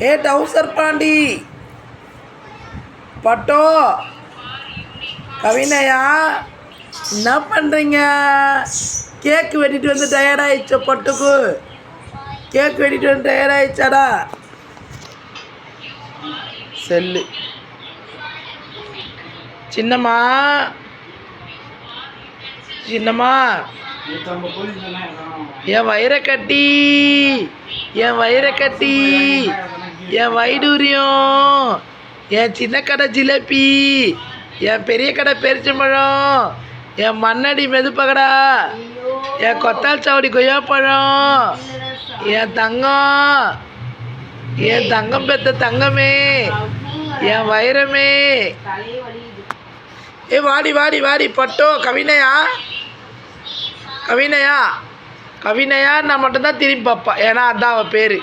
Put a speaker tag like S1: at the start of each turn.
S1: ஏ டவுசர் பாண்டி, பட்டோ, கவினையா, என்ன பண்ணுறீங்க? கேக்கு வெட்டிட்டு வந்து டயர்டாயிடுச்ச பட்டுக்கு? கேக் வெட்டிட்டு வந்து டயர்டாயிடுச்சாடா? செல்லு சின்னம்மா, சின்னம்மா, என் வயிறை கட்டி, என் வயிறை கட்டி, என் வைடூரியம், என் சின்ன கடை ஜிலேபி, என் பெரிய கடை பெருச்சம்பழம், என் மண்ணடி மெதுப்பகடா, என் கொத்தால் சாவடி கொய்யாப்பழம், என் தங்கம், என் தங்கம் பெத்த தங்கமே, என் வைரமே. ஏ வாடி வாடி வாடி பட்டோ. கவினையா, கவினையா, கவினையா நான் மட்டும்தான் திரும்பி பார்ப்பா, ஏன்னா அதான் அவள் பேர்.